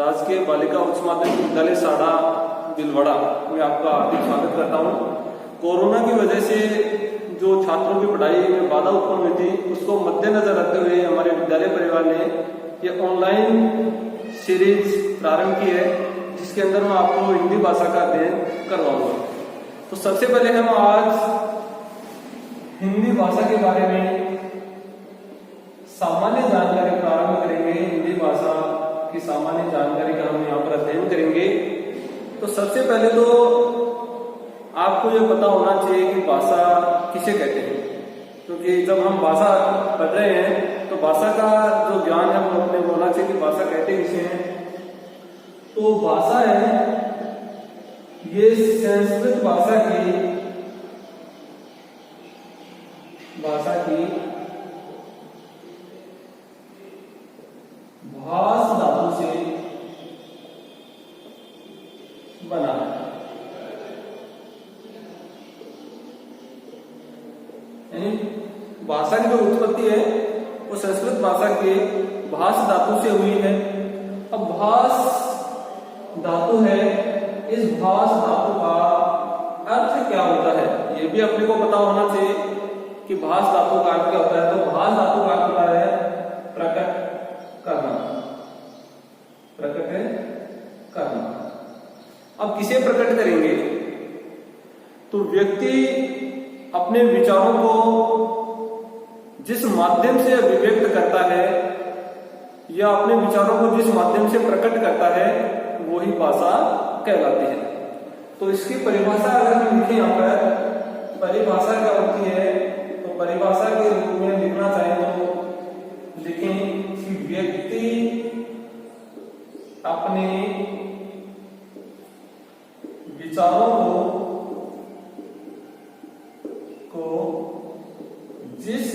राजकीय बालिका उच्च माध्यमिक विद्यालय साड़ा बिलवाड़ा में आपका हार्दिक स्वागत करता हूँ। कोरोना की वजह से जो छात्रों की पढ़ाई में बाधा उत्पन्न हुई थी, उसको मद्देनजर रखते हुए हमारे विद्यालय परिवार ने ये ऑनलाइन सीरीज प्रारंभ की है, जिसके अंदर मैं आपको हिंदी भाषा का अध्ययन करवाऊंगा। तो सबसे पहले हम आज हिंदी भाषा के बारे में सामान्य जानकारी प्रारंभ करेंगे। हिंदी भाषा की सामान्य जानकारी का हम यहाँ पर अध्ययन करेंगे। तो सबसे पहले तो आपको ये पता होना चाहिए कि भाषा किसे कहते हैं, क्योंकि जब हम भाषा पढ़ रहे हैं तो भाषा का जो ज्ञान है वो अपने होना चाहिए कि भाषा कहते किसे हैं। तो भाषा है ये संस्कृत भाषा की भाष धातु से बना है। यानी भाषा की जो उत्पत्ति है वो संस्कृत भाषा के भाष धातु से हुई है। अब भाष धातु है, इस भाष धातु का अर्थ क्या होता है ये भी अपने को पता होना चाहिए कि भाष धातु का अर्थ क्या होता है। तो भाष धातु का अर्थ होता है प्रकट करना, प्रकट करना। अब किसे प्रकट करेंगे? तो व्यक्ति अपने विचारों को जिस माध्यम से अभिव्यक्त करता है या अपने विचारों को जिस माध्यम से प्रकट करता है वही भाषा कहलाती है। तो इसकी परिभाषा अगर हम लिखें यहाँ पर, परिभाषा क्या होती है, तो परिभाषा के रूप में लिखना चाहें तो लिखें कि व्यक्ति अपने विचारों को जिस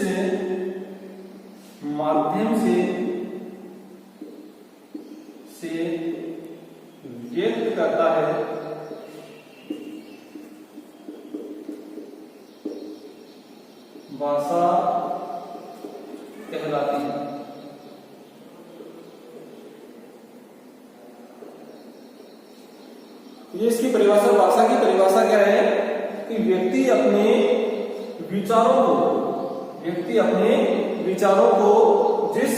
माध्यम से व्यक्त करता है भाषा कहलाती है। ये इसकी परिभाषा, भाषा की परिभाषा क्या है कि व्यक्ति अपने विचारों को जिस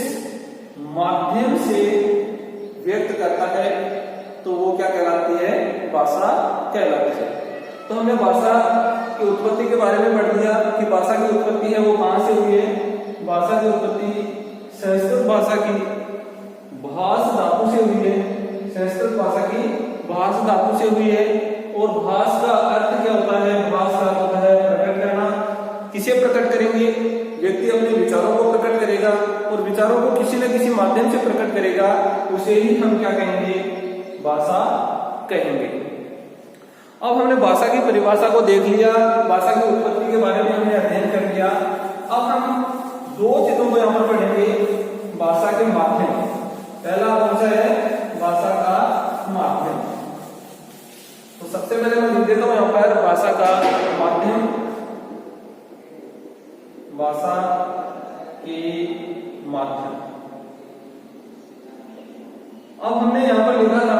माध्यम से व्यक्त करता है तो वो क्या कहलाती है? भाषा कहलाती है। तो हमने भाषा की उत्पत्ति के बारे में पढ़ लिया कि भाषा की उत्पत्ति है वो कहां से हुई है। भाषा की उत्पत्ति संस्कृत भाषा की भाष धातु से हुई है। संस्कृत भाषा की भाष धातु से हुई है। और भाष का अर्थ क्या होता है? भाष का अर्थ होता है प्रकट करना। किसे प्रकट करेंगे? व्यक्ति अपने विचारों को प्रकट करेगा और विचारों को किसी न किसी माध्यम से प्रकट करेगा, उसे ही हम क्या कहेंगे? भाषा कहेंगे। अब हमने भाषा की परिभाषा को देख लिया, भाषा की उत्पत्ति के बारे में हमने अध्ययन कर लिया। अब हम दो चीजों को यहाँ पर पढ़ेंगे, भाषा के माध्यम। पहला कौन सा है? भाषा का माध्यम। तो सबसे पहले मैं लिख देता हूं यहाँ पर भाषा का माध्यम, भाषा के माध्यम। अब हमने यहाँ पर लिखा था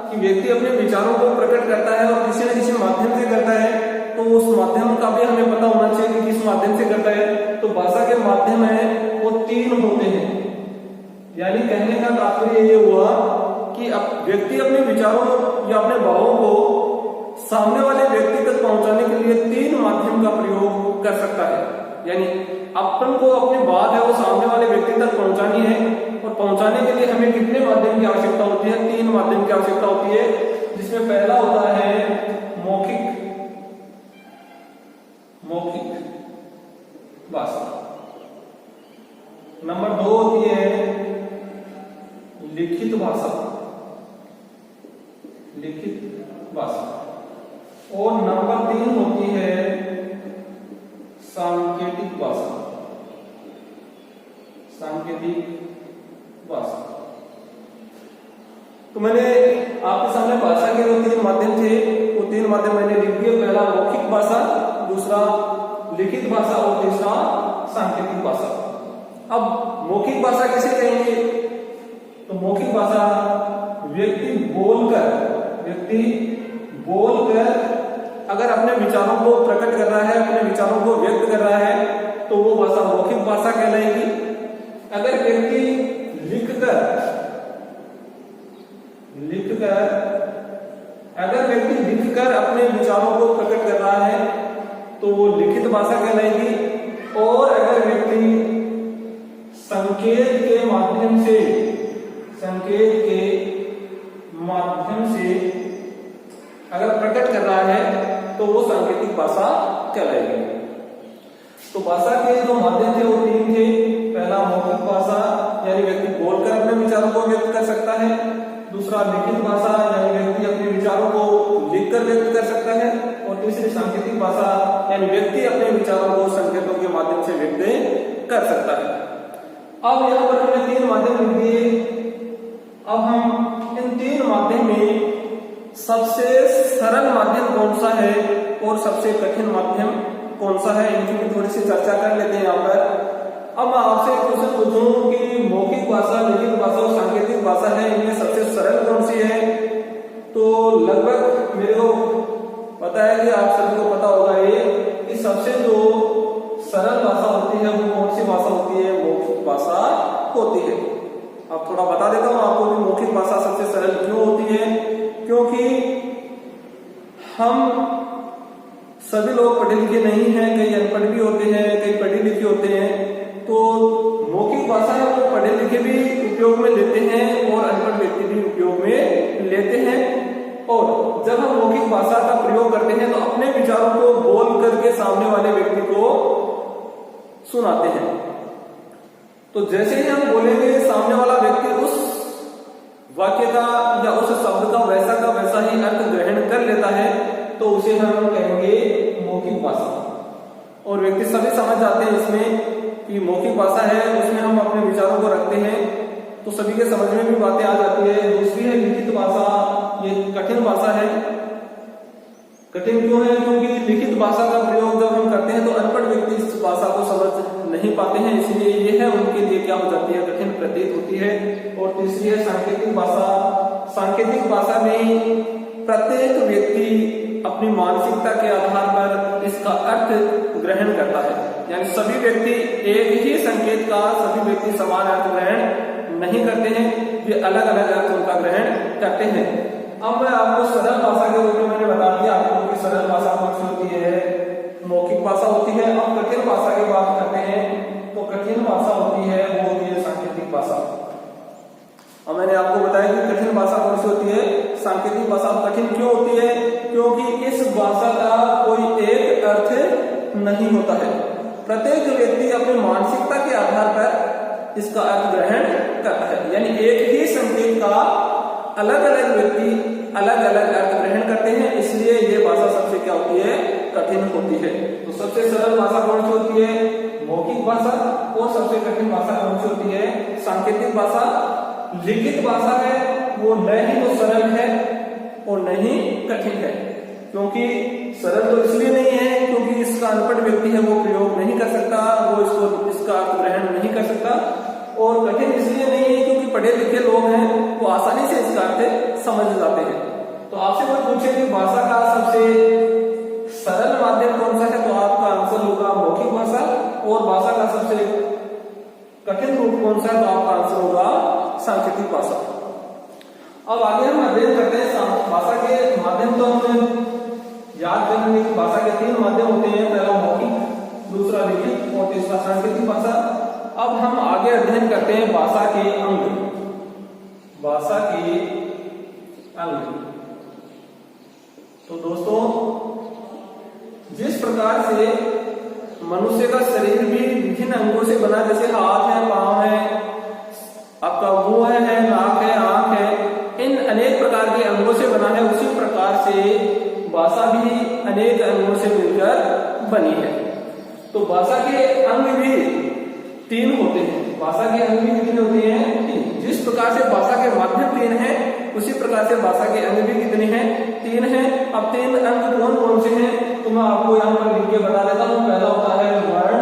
कि व्यक्ति अपने विचारों को प्रकट करता है और किसी न किसी माध्यम से करता है, तो उस माध्यम का भी हमें पता होना चाहिए कि किस माध्यम से करता है। तो भाषा के माध्यम है वो तीन होते हैं। यानी कहने का तात्पर्य ये हुआ कि व्यक्ति अपने विचारों या अपने भावों को सामने वाले व्यक्ति तक पहुंचाने के लिए तीन माध्यम का प्रयोग कर सकता है। यानी अपन को अपनी बात है वो सामने वाले व्यक्ति तक पहुंचानी है, और पहुंचाने के लिए हमें कितने माध्यम की आवश्यकता होती है? तीन माध्यम की आवश्यकता होती है, जिसमें पहला होता है मौखिक भाषा। नंबर दो होती है लिखित भाषा, और नंबर तीन होती है सांकेतिक भाषा। तो मैंने आपके सामने भाषा के जो तीन माध्यम थे वो तीन माध्यम मैंने लिख दिए। पहला मौखिक भाषा, दूसरा लिखित भाषा और तीसरा सांकेतिक भाषा। अब मौखिक भाषा किसे कहेंगे? तो मौखिक भाषा व्यक्ति बोलकर अगर अपने विचारों को प्रकट कर रहा है, अपने विचारों को व्यक्त कर रहा है, तो वो भाषा मौखिक भाषा कहलाएगी। अगर व्यक्ति लिखकर अपने विचारों को प्रकट कर रहा है तो वो लिखित भाषा कहलाएगी। और अगर व्यक्ति संकेत के माध्यम से अगर प्रकट कर रहा है तो वो सांकेतिक भाषा कहलाएगी। तो भाषा के जो माध्यम थे वो 3 थे। पहला मौखिक भाषा, यानी व्यक्ति बोलकर अपने विचारों को व्यक्त कर सकता है। दूसरा लिखित भाषा, यानी व्यक्ति अपने विचारों को लिखकर व्यक्त कर सकता है। और तीसरी सांकेतिक भाषा, यानी व्यक्ति अपने विचारों को संकेतों के माध्यम से व्यक्त कर सकता है। अब यहाँ पर हमने 3 माध्यम लिख दिए। अब हम इन 3 माध्यम में सबसे सरल माध्यम कौन सा है और सबसे कठिन माध्यम कौन सा है, इनकी भी थोड़ी सी चर्चा कर लेते हैं यहाँ पर। अब मैं आपसे एक क्वेश्चन पूछूं कि मौखिक भाषा, लिखित भाषा और सांकेतिक भाषा है, इनमें सबसे सरल कौन सी है? तो लगभग मेरे को पता है कि आप सभी को पता होगा ये कि सबसे जो सरल भाषा होती है वो कौन सी भाषा होती है? मौखिक भाषा होती है। अब थोड़ा बता देता हूँ आपको कि मौखिक भाषा सबसे सरल क्यों होती है। क्योंकि हम सभी लोग पढ़े लिखे नहीं हैं, कई अनपढ़ भी होते हैं, कई पढ़े लिखे होते हैं। तो मौखिक भाषा है वो पढ़े लिखे भी उपयोग में लेते हैं और अनपढ़ व्यक्ति भी उपयोग में लेते हैं। और जब हम मौखिक भाषा का प्रयोग करते हैं तो अपने विचारों को बोल करके सामने वाले व्यक्ति को सुनाते हैं। तो जैसे ही हम बोलेंगे सामने वाला व्यक्ति उस वाक्य का या उस शब्द का वैसा ही अर्थ ग्रहण कर लेता है, तो उसे हम कहेंगे मौखिक भाषा। और व्यक्ति सभी समझ जाते हैं इसमें कि मौखिक भाषा है, उसमें हम अपने विचारों को रखते हैं, तो सभी के समझ में भी बातें आ जाती है। दूसरी है लिखित भाषा, ये कठिन भाषा है। कठिन क्यों है? क्योंकि लिखित भाषा का प्रयोग जब हम करते हैं तो अनपढ़ व्यक्ति इस भाषा को समझ नहीं पाते हैं, इसलिए ये है उनके लिए क्या हो जाती है? कठिन प्रतीत होती है। और तीसरी है सांकेतिक भाषा। सांकेतिक भाषा में प्रत्येक व्यक्ति अपनी मानसिकता के आधार पर इसका अर्थ ग्रहण करता है, यानी सभी व्यक्ति एक ही संकेत का सभी व्यक्ति समान अर्थ ग्रहण नहीं करते हैं, वे अलग अलग अर्थ उनका ग्रहण करते हैं। अब मैं आपको सरल भाषा के रूप में मैंने बता दिया आपको कि सरल भाषा कौन सी होती है? मौखिक भाषा होती है। अब कठिन भाषा की बात करते हैं तो कठिन भाषा होती है वो होती है सांकेतिक भाषा। और मैंने आपको बताया कि कठिन भाषा कौन सी होती है? सांकेतिक भाषा। कठिन क्यों होती है? क्योंकि इस भाषा का कोई एक अर्थ नहीं होता है। प्रत्येक व्यक्ति अपनी मानसिकता के आधार पर इसका अर्थ ग्रहण करता है, यानी एक ही संकेत का अलग अलग व्यक्ति अलग अलग अर्थ ग्रहण करते हैं, इसलिए ये भाषा सबसे क्या होती है? कठिन होती है। तो सबसे सरल भाषा कौन सी होती है? मौखिक भाषा। और सबसे कठिन भाषा कौन सी होती है? सांकेतिक भाषा। लिखित भाषा है वो न ही तो सरल है और न ही कठिन है। क्योंकि सरल तो इसलिए नहीं है क्योंकि इसका अनपढ़ व्यक्ति है वो प्रयोग नहीं कर सकता, वो इसका अर्थ ग्रहण नहीं कर सकता। और कठिन इसलिए नहीं है क्योंकि पढ़े लिखे लोग हैं वो आसानी से इसका अर्थ समझ जाते हैं। तो आपसे कोई पूछे कि भाषा का सबसे सरल माध्यम कौन सा है, तो आपका आंसर होगा मौखिक भाषा। और भाषा का सबसे कठिन रूप कौन सा है, तो आपका आंसर होगा सांकेतिक भाषा। अब आगे हम अध्ययन करते हैं भाषा के माध्यम। तो हमने याद करेंगे कि भाषा के 3 माध्यम होते हैं, पहला मौखिक, दूसरा लिखित और तीसरा सांकेतिक भाषा। अब हम आगे अध्ययन करते हैं भाषा के अंग। भाषा के अंग। तो दोस्तों, जिस प्रकार से मनुष्य का शरीर भी विभिन्न अंगों से बना, जैसे हाथ है, पांव है, आपका मुंह है, नाक है, आंख है, इन अनेक प्रकार के अंगों से बना है, उसी प्रकार से भाषा भी अनेक अंगों से मिलकर बनी है। तो भाषा के अंग भी 3 होते हैं। भाषा के अंग भी कितने होते हैं? 3। जिस प्रकार से भाषा के माध्यम 3 हैं, उसी प्रकार से भाषा के अंग भी कितने हैं? 3 हैं। अब 3 अंग कौन कौन से हैं तो मैं आपको यहाँ पर लिख के बता देता हूँ। पहला होता है वर्ण,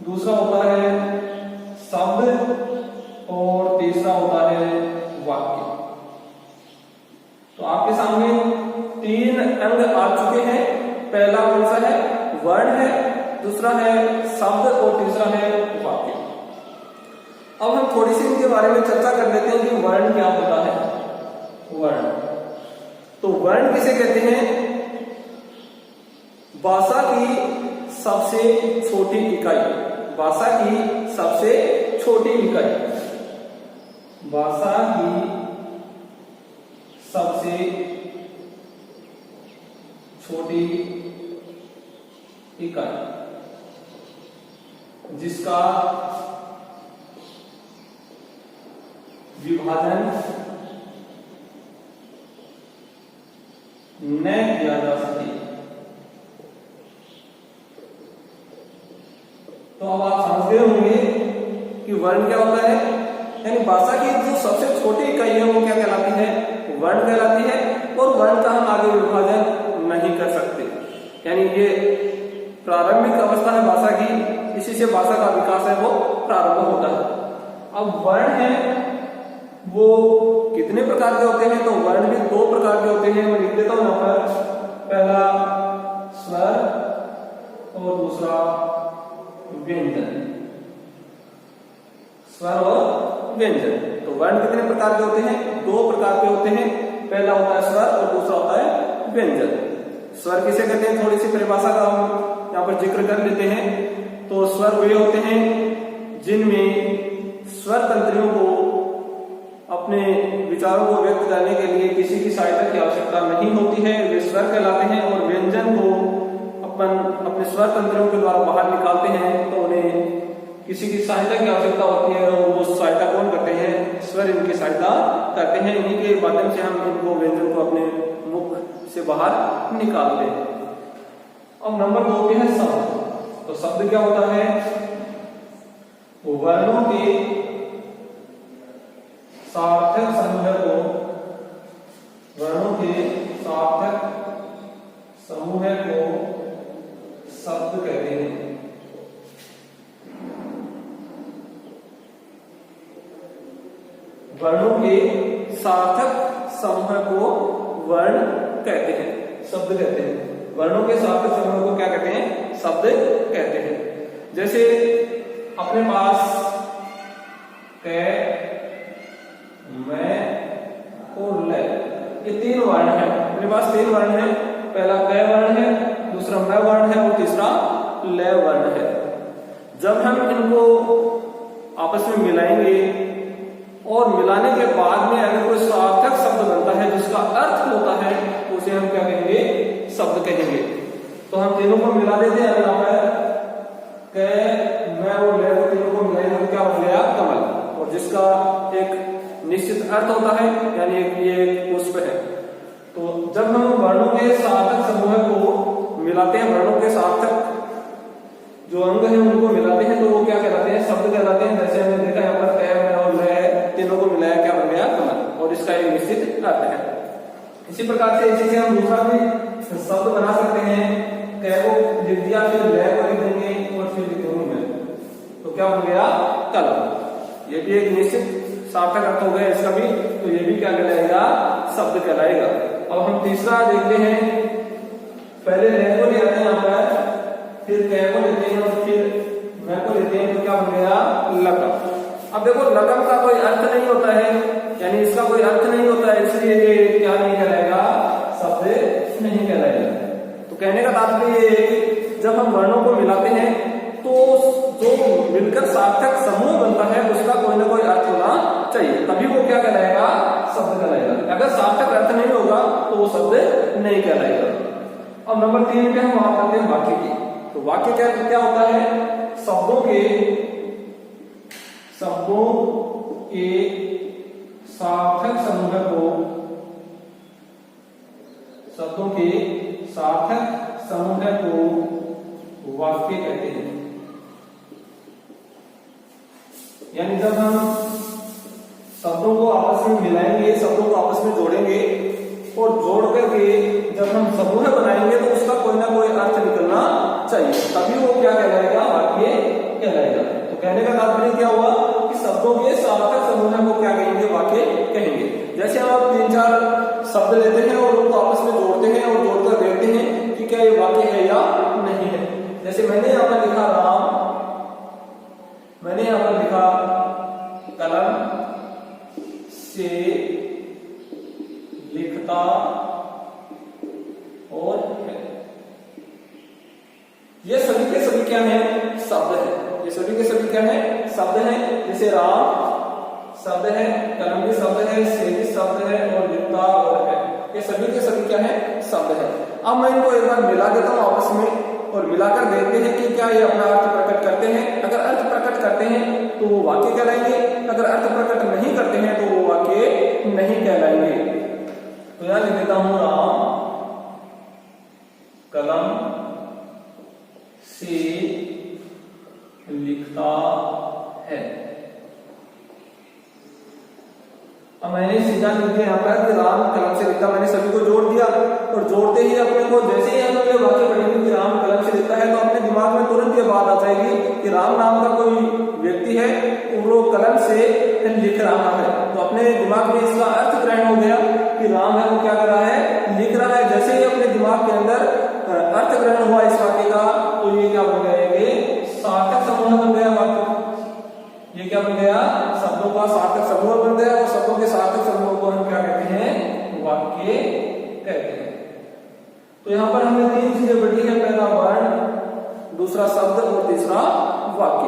दूसरा होता है शब्द और तीसरा होता है वाक्य। पहला कौन सा है? वर्ण है, दूसरा है शब्द और तीसरा है वाक्य। अब हम थोड़ी सी इनके बारे में चर्चा कर लेते हैं कि वर्ण क्या होता है। वर्ण, तो वर्ण किसे कहते हैं? भाषा की सबसे छोटी इकाई, भाषा की सबसे छोटी इकाई, भाषा की सबसे छोटी इकाई जिसका विभाजन न किया जा सके। तो अब आप समझ गए होंगे कि वर्ण क्या होता है। यानी भाषा की जो सबसे छोटी इकाई है वो क्या कहलाती है? वर्ण कहलाती है। और वर्ण का हम आगे विभाजन नहीं कर सकते, यानी ये प्रारंभिक अवस्था है भाषा की, इसी से भाषा का विकास है वो प्रारंभ होता है। अब वर्ण है वो कितने प्रकार के होते हैं? तो वर्ण भी दो प्रकार के होते हैं, मैं लिख देता हूं यहां पर। पहला स्वर और दूसरा व्यंजन, स्वर और व्यंजन। तो वर्ण कितने प्रकार के होते हैं? दो प्रकार के होते हैं। पहला होता है स्वर और दूसरा होता है व्यंजन। स्वर किसे कहते हैं? थोड़ी सी परिभाषा का हम यहाँ पर जिक्र कर लेते हैं। तो स्वर वे होते हैं जिनमें स्वर तंत्रियों को अपने विचारों को व्यक्त करने के लिए किसी की सहायता की आवश्यकता नहीं होती है, वे स्वर कहलाते हैं। और व्यंजन को अपने स्वर तंत्रों के द्वारा बाहर निकालते हैं, तो उन्हें किसी की सहायता की आवश्यकता होती है, और वो सहायता कौन करते हैं? स्वर इनकी सहायता करते हैं। इन्हीं के माध्यम से हम इनको व्यंजन को अपने मुख से बाहर निकालते हैं। अब नंबर 2 पे है शब्द। तो शब्द क्या होता है? वर्णों के सार्थक समूह को, वर्णों के सार्थक समूह को शब्द कहते हैं। वर्णों के सार्थक समूह को वर्ण कहते हैं, शब्द कहते हैं। वर्णों के सार्थक समूह को क्या कहते हैं? शब्द कहते हैं। जैसे अपने पास क, मैं और ल, ये 3 वर्ण है। अपने पास 3 वर्ण है। पहला क वर्ण है, दूसरा म वर्ण है और तीसरा ल वर्ण है। जब हम इनको आपस में मिलाएंगे और मिलाने के बाद में अगर कोई सार्थक शब्द बनता है जिसका अर्थ होता है, उसे हम क्या कहेंगे? शब्द कहेंगे। तो हम तीनों को मिला देते हैं। यहाँ पर क, मैं और ले को तीनों को मिलाएंगे तो क्या हो गया? कमल। और जिसका एक निश्चित अर्थ होता है, यानी ये पुष्प है। तो जब हम वर्णों के सार्थक समूह को मिलाते हैं, वर्णों के सार्थक जो अंग है उनको मिलाते हैं, तो वो क्या कहलाते हैं? शब्द कहलाते हैं। जैसे हमने देखा यहाँ पर क, मैं और ल तीनों को मिलाया, क्या बन गया? कमल। और इसका एक निश्चित अर्थ है। इसी प्रकार से इसी से हम दूसरा भी शब्द बना सकते हैं। क को लिख दिया, फिर ल को लिख देंगे और फिर लिख देंगे मैं, तो क्या बन गया? कलम। ये भी एक निश्चित सार्थक अर्थ हो गया इसका भी, तो ये भी क्या कहलाएगा? शब्द कहलाएगा। अब हम तीसरा देखते हैं। पहले ल को ले आते हैं यहाँ पर, फिर क को लेते हैं और फिर मैं को लेते हैं, तो क्या बन गया? लकम। अब देखो लकम का कोई अर्थ नहीं होता है, यानी इसका कोई अर्थ नहीं होता है, इसलिए ये क्या नहीं कहलाएगा? शब्द नहीं कहलाएगा। तो कहने का तात्पर्य ये है कि जब हम वर्णों को मिलाते हैं तो जो मिलकर सार्थक समूह बनता है उसका कोई ना कोई अर्थ होना चाहिए, तभी वो क्या कहलाएगा? शब्द कहलाएगा। अगर सार्थक अर्थ नहीं होगा तो वो शब्द नहीं कहलाएगा। अब नंबर 3 पे हम बात करते हैं वाक्य की। तो वाक्य क्या होता है? शब्दों के सार्थक समूह को, शब्दों के सार्थक समूह को वाक्य कहते हैं। यानी जब हम शब्दों को आपस में मिलाएंगे, शब्दों को आपस में जोड़ेंगे और जोड़ करके जब हम समूह बनाएंगे तो उसका कोई ना कोई अर्थ निकलना चाहिए, तभी वो क्या कहलाएगा? वाक्य कहलाएगा। तो कहने का तात्पर्य क्या हुआ कि शब्दों के सार्थक समूह को क्या कहेंगे? वाक्य कहेंगे। जैसे हम 3-4 शब्द लेते हैं और उनको आपस में जोड़ते हैं और जोड़कर देखते हैं कि क्या ये वाक्य ये सभी के सभी क्या है? शब्द है। ये सभी के सभी क्या है? शब्द है। जैसे राम शब्द है, कलम भी शब्द है, से भी शब्द है, और लिखता और है, ये सभी के सभी क्या है? शब्द है। अब मैं इनको एक बार मिला देता हूं आपस में और मिलाकर देखते हैं कि क्या ये अपना अर्थ प्रकट करते हैं। अगर अर्थ प्रकट करते हैं तो वो वाक्य कहलाएंगे, अगर अर्थ प्रकट नहीं करते हैं तो वो वाक्य नहीं कहलाएंगे। तो यहां लिख देता हूं राम कलम से लिखता है। अब मैंने सीधा लिख दिया यहाँ पर कि राम कलम से लिखता, मैंने सभी को जोड़ दिया और जोड़ते ही अपने को जैसे ही हम ये वाक्य पढ़ेंगे कि राम कलम से लिखता है तो अपने दिमाग में तुरंत ये बात आ जाएगी कि राम नाम का कोई व्यक्ति है और वो कलम से लिख रहा है। तो अपने दिमाग में इसका अर्थ ग्रहण हो गया कि राम है वो क्या कर रहा है? लिख रहा है। जैसे ही अपने दिमाग के अंदर अर्थ ग्रहण हुआ इस वाक्य का तो ये क्या बन गया? ये सार्थक समूह बन गया वाक्य। ये क्या बन गया? शब्दों का सार्थक समूह बन गया और शब्दों के सार्थक समूह को हम क्या कहते हैं? वाक्य कहते हैं। तो यहां पर हमें तीन चीजें बढ़ी है, पहला वर्ण, दूसरा शब्द और तीसरा वाक्य।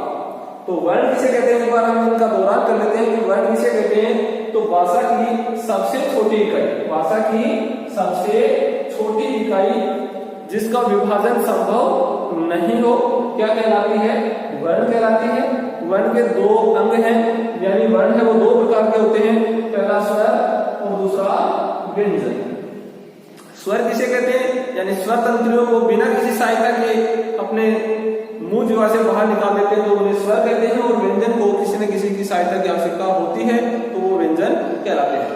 तो वर्ण किसे कहते हैं? एक बार हम इनका दोहरान कर लेते हैं कि वर्ण किसे कहते हैं। तो भाषा की सबसे छोटी इकाई, भाषा की सबसे छोटी इकाई जिसका विभाजन संभव नहीं हो क्या कहलाती है? वर्ण कहलाती है। वर्ण के दो अंग हैं, यानी वर्ण है वो दो प्रकार के होते हैं, पहला स्वर और दूसरा व्यंजन। स्वर किसे कहते हैं? यानी स्वर तंत्रियों को बिना किसी सहायता के अपने मुंह जीवा से बाहर निकाल देते हैं तो उन्हें स्वर कहते हैं, और व्यंजन को किसी न किसी की सहायता की आवश्यकता होती है तो वो व्यंजन कहलाते हैं।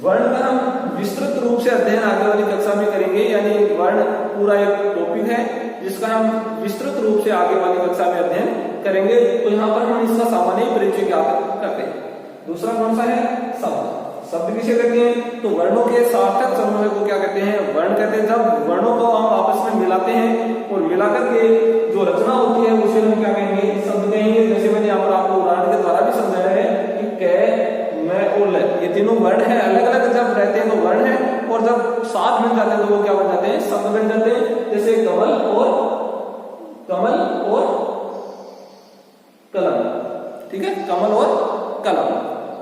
वर्ण का हम विस्तृत रूप से अध्ययन आगे वाली कक्षा में करेंगे, यानी वर्ण पूरा एक टॉपिक है जिसका हम विस्तृत रूप से आगे वाली कक्षा में अध्ययन करेंगे। तो यहाँ पर हम इसका सामान्य परिचय ज्ञात करते हैं। दूसरा कौन सा है? शब्द। शब्द किसे कहते हैं? तो वर्णों के सार्थक समूह को क्या कहते हैं? वर्ण कहते हैं। जब वर्णों को हम आपस में मिलाते हैं और मिलाकर के जो रचना होती है उसे हम क्या कहेंगे? शब्द कहेंगे। जैसे मैंने यहाँ पर आपको उदाहरण के द्वारा भी समझाया है कि कै, मैं और ल, ये तीनों वर्ण है, अलग अलग जब रहते हैं तो वर्ण है, और जब साथ मिल जाते हैं तो वो क्या बन जाते हैं? शब्द बन जाते हैं। जैसे कमल और कलम, ठीक है, कमल और कलम।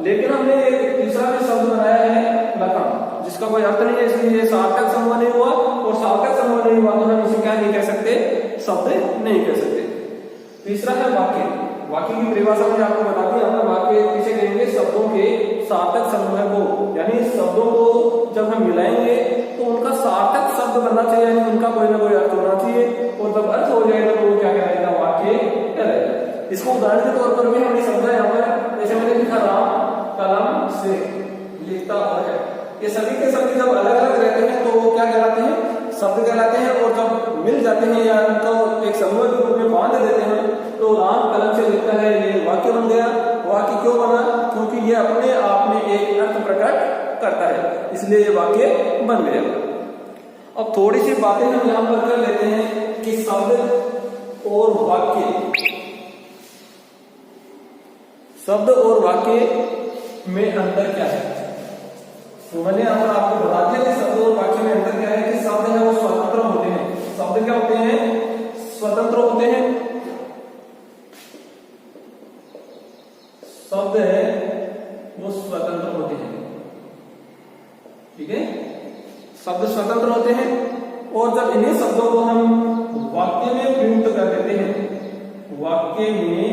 लेकिन हमने एक तीसरा भी शब्द बनाया है लखन, जिसका कोई अर्थ नहीं है, इसलिए ये सार्थक समूह नहीं हुआ, और सार्थक समूह नहीं हुआ तो हम इसे क्या नहीं कह सकते? शब्द नहीं कह सकते। तीसरा है वाक्य। वाक्य की परिभाषा मैंने आपको बता दी। हम वाक्य किसे कहेंगे? शब्दों के सार्थक समूह को, यानी शब्दों को जब हम मिलाएंगे तो उनका सार्थक शब्द बनना चाहिए, यानी उनका कोई ना कोई अर्थ होना चाहिए, और जब अर्थ हो जाएगा तो वो क्या कहलाएगा? वाक्य कहलाएगा। इसको उदाहरण के तौर पर भी हमने समझा यहाँ पर, जैसे मैंने लिखा राम कलम से लिखता है, ये सभी के सभी जब अलग अलग रहते हैं तो वो क्या कहलाते हैं? शब्द कहलाते हैं, और जब मिल जाते हैं या उनको एक समूह के रूप में बांध देते हैं तो राम कलम से लिखता है, ये वाक्य बन गया। वाक्य क्यों बना? क्योंकि ये अपने आप में एक अर्थ प्रकट करता है, इसलिए ये वाक्य बन गया। अब थोड़ी सी बातें हम यहाँ पर कर लेते हैं कि शब्द और वाक्य में अंतर क्या है। तो मैंने यहाँ पर आपको बता दिया कि शब्द और वाक्य में अंतर क्या है कि शब्द है वो स्वतंत्र होते हैं। शब्द क्या होते हैं? स्वतंत्र होते हैं। शब्द है वो स्वतंत्र होते हैं, ठीक है, शब्द स्वतंत्र होते हैं, और जब इन्हीं शब्दों को हम वाक्य में प्रयुक्त कर देते हैं, वाक्य में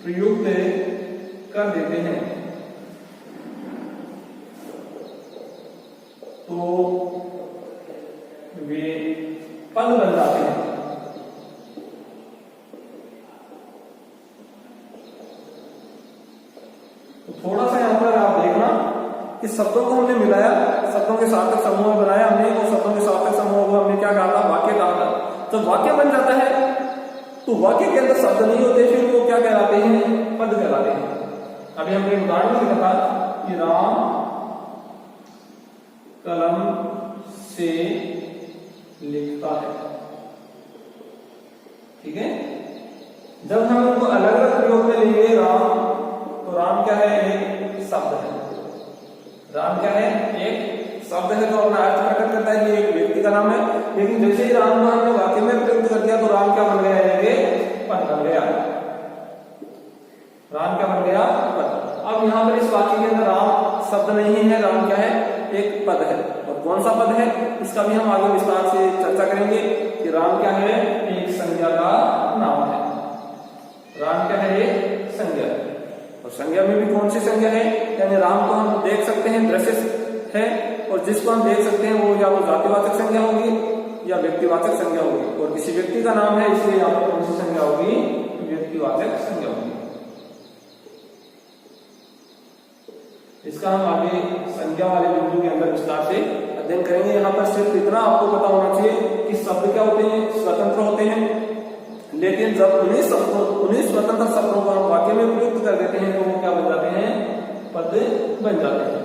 प्रयुक्त कर देते हैं तो वे पद बन जाते हैं। तो थोड़ा सा यहां पर आप देखना कि शब्दों को हमने मिलाया, शब्दों के सार्थक समूह बनाया हमने, और शब्दों के सार्थक समूह को हमने क्या कहा था? वाक्य कहा था। जब वाक्य बन जाता है तो वाक्य के अंदर शब्द नहीं होते, फिर वो क्या कहलाते हैं? पद कहलाते हैं। अभी हमने उदाहरण में लिखा कि राम कलम से लिखता है, ठीक है। जब हम इनको अलग अलग प्रयोग में लेंगे राम, तो राम क्या है? एक शब्द है। राम क्या है? एक शब्द है जो अपना अर्थ प्रकट करता है, ये एक व्यक्ति का नाम है। लेकिन जैसे ही राम को हमने वाक्य में प्रयुक्त कर दिया तो राम क्या बन गया है, पद बन गया। राम क्या बन गया, पद। अब यहाँ पर इस वाक्य के अंदर राम शब्द नहीं है, राम क्या है, एक पद है। और कौन सा पद है, इसका भी हम आगे विस्तार से चर्चा करेंगे कि राम क्या है, एक संज्ञा का नाम है। राम क्या है, एक संज्ञा। और संज्ञा में भी कौन सी संज्ञा है, यानी राम को हम देख सकते हैं, दृश्य है, और जिसको हम देख सकते हैं वो या तो जातिवाचक संज्ञा होगी या व्यक्तिवाचक संज्ञा होगी। और किसी व्यक्ति का नाम है, इसलिए यहाँ पर कौन सी संज्ञा होगी, व्यक्तिवाचक संज्ञा होगी। इसका हम आगे संज्ञा वाले बिंदु के अंदर विस्तार से अध्ययन करेंगे। यहाँ पर सिर्फ इतना आपको पता होना चाहिए कि शब्द क्या होते हैं, स्वतंत्र होते हैं, लेकिन जब उन्हीं स्वतंत्र शब्दों को हम वाक्य में प्रयुक्त कर देते हैं तो वो क्या बन जाते हैं, पद बन जाते हैं।